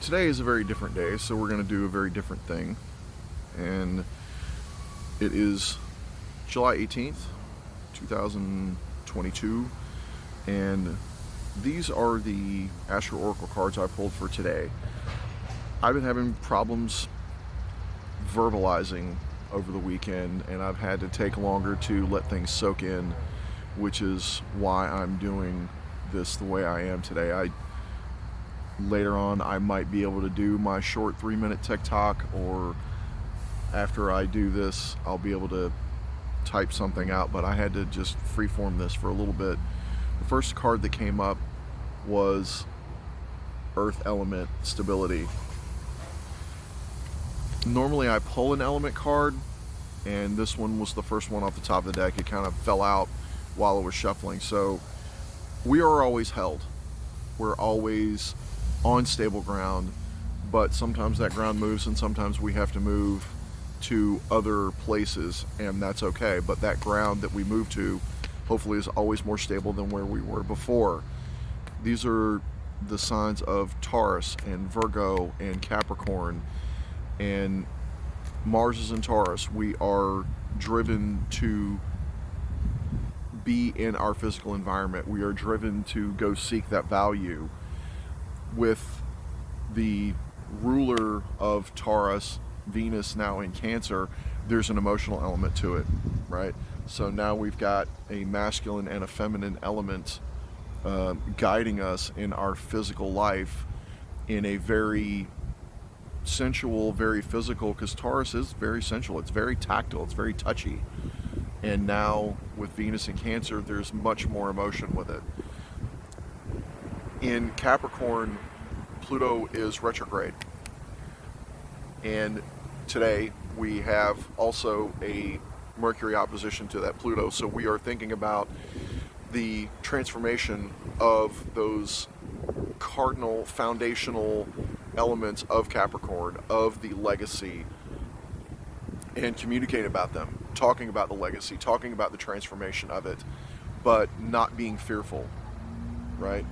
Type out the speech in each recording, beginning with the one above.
Today is a very different day, so we're going to do a very different thing. And it is July 18th, 2022. And these are the Astro Oracle cards I pulled for today. I've been having problems verbalizing over the weekend, and I've had to take longer to let things soak in, which is why I'm doing this the way I am today. Later on, I might be able to do my short 3-minute TikTok, or after I do this, I'll be able to type something out, but I had to just freeform this for a little bit. The first card that came up was Earth Element Stability. Normally I pull an element card, and this one was the first one off the top of the deck. It kind of fell out while I was shuffling. So we are always held. We're always on stable ground, but sometimes that ground moves and sometimes we have to move to other places, and that's okay. But that ground that we move to hopefully is always more stable than where we were before. These are the signs of Taurus and Virgo and Capricorn, and Mars is in Taurus. We are driven to be in our physical environment. We are driven to go seek that value. With the ruler of Taurus, Venus, now in Cancer, there's an emotional element to it, right? So now we've got a masculine and a feminine element guiding us in our physical life in a very sensual, very physical, because Taurus is very sensual, it's very tactile, it's very touchy. And now with Venus in Cancer, there's much more emotion with it. In Capricorn, Pluto is retrograde. And today we have also a Mercury opposition to that Pluto. So we are thinking about the transformation of those cardinal, foundational elements of Capricorn, of the legacy, and communicating about them, talking about the legacy, talking about the transformation of it, but not being fearful, right?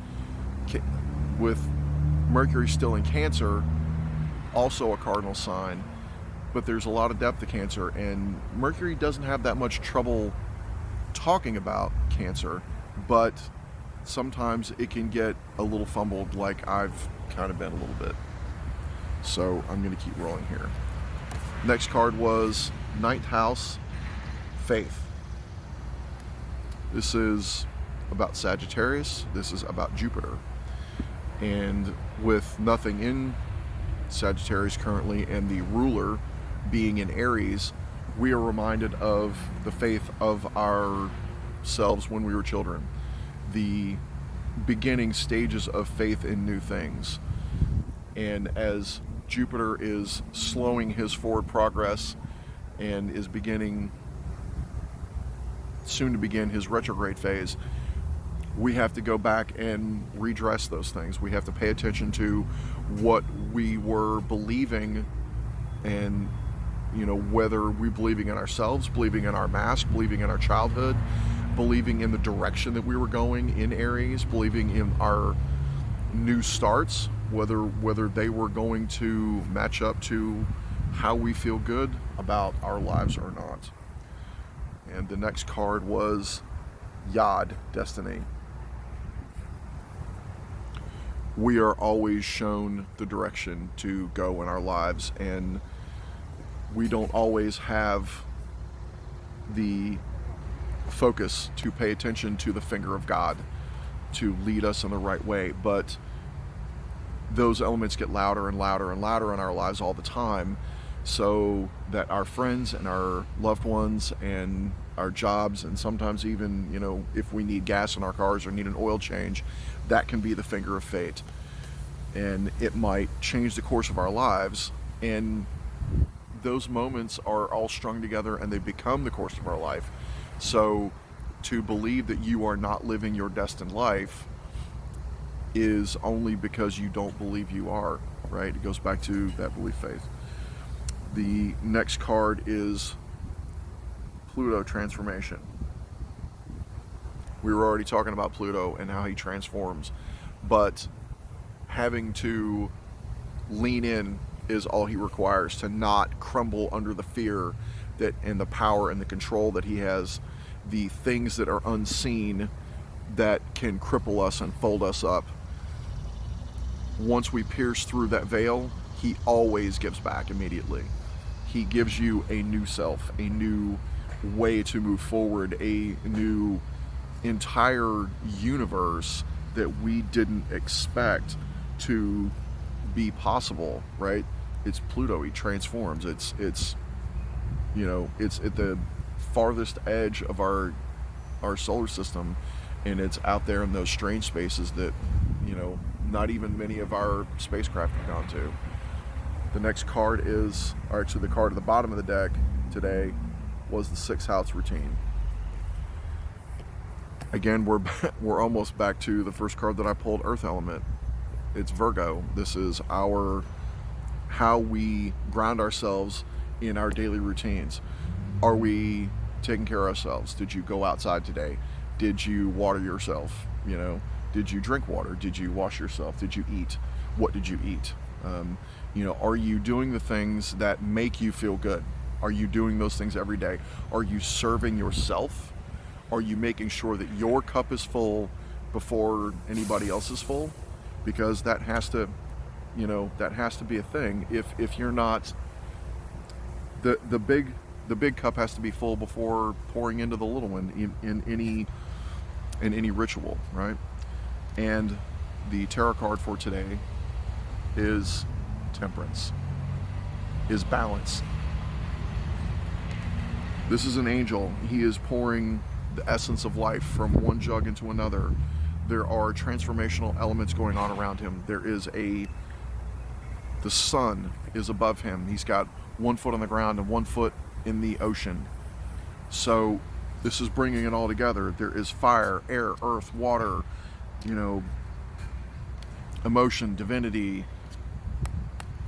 With Mercury still in Cancer, also a cardinal sign, but there's a lot of depth to Cancer, and Mercury doesn't have that much trouble talking about Cancer, but sometimes it can get a little fumbled, like I've kind of been a little bit. So I'm going to keep rolling here. Next card was Ninth House, Faith. This is about Sagittarius. This is about Jupiter. And with nothing in Sagittarius currently and the ruler being in Aries, we are reminded of the faith of ourselves when we were children, the beginning stages of faith in new things. And as Jupiter is slowing his forward progress and is soon to begin his retrograde phase, we have to go back and redress those things. We have to pay attention to what we were believing, and whether we're believing in ourselves, believing in our mask, believing in our childhood, believing in the direction that we were going in Aries, believing in our new starts, whether they were going to match up to how we feel good about our lives or not. And the next card was Yod, Destiny. We are always shown the direction to go in our lives, and we don't always have the focus to pay attention to the finger of God to lead us in the right way. But those elements get louder and louder and louder in our lives all the time, so that our friends and our loved ones and our jobs, and sometimes even if we need gas in our cars or need an oil change, that can be the finger of fate, and it might change the course of our lives. And those moments are all strung together and they become the course of our life. So to believe that you are not living your destined life is only because you don't believe you are, right? It goes back to that belief faith. The next card is Pluto transformation. We were already talking about Pluto and how he transforms, but having to lean in is all he requires, to not crumble under the fear that, and the power and the control that he has, the things that are unseen that can cripple us and fold us up. Once we pierce through that veil, he always gives back immediately. He gives you a new self, a new way to move forward, a new entire universe that we didn't expect to be possible, right? It's Pluto. He transforms. It's you know, it's at the farthest edge of our solar system, and it's out there in those strange spaces that, you know, not even many of our spacecraft have gone to. The next card is, or actually the card at the bottom of the deck today was the 6th house routine. Again, we're almost back to the first card that I pulled, Earth element. It's Virgo. This is how we ground ourselves in our daily routines. Are we taking care of ourselves? Did you go outside today? Did you water yourself? You know, did you drink water? Did you wash yourself? Did you eat? What did you eat? You know, are you doing the things that make you feel good? Are you doing those things every day? Are you serving yourself? Are you making sure that your cup is full before anybody else is full? Because that has to, you know, that has to be a thing. If you're not, the big cup has to be full before pouring into the little one in any ritual, right? And the tarot card for today is Temperance, is balance. This is an angel. He is pouring the essence of life from one jug into another. There are transformational elements going on around him. The sun is above him. He's got 1 foot on the ground and 1 foot in the ocean. So this is bringing it all together. There is fire, air, earth, water, you know, emotion, divinity,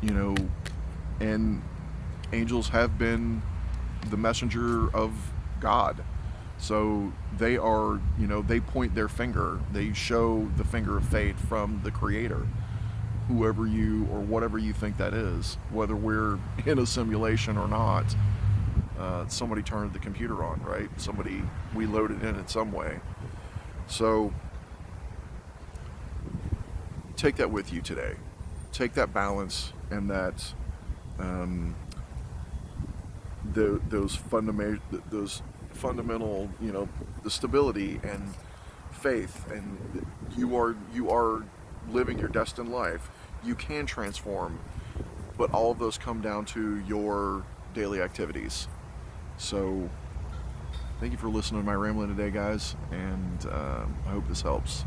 you know, and angels have been the messenger of God. So they are, you know, they point their finger. They show the finger of fate from the Creator, whoever you or whatever you think that is, whether we're in a simulation or not. Somebody turned the computer on, right? We loaded in some way. So take that with you today. Take that balance and that those fundamental, you know, the stability and faith, and you are living your destined life. You can transform, but all of those come down to your daily activities. So thank you for listening to my rambling today, guys, and I hope this helps.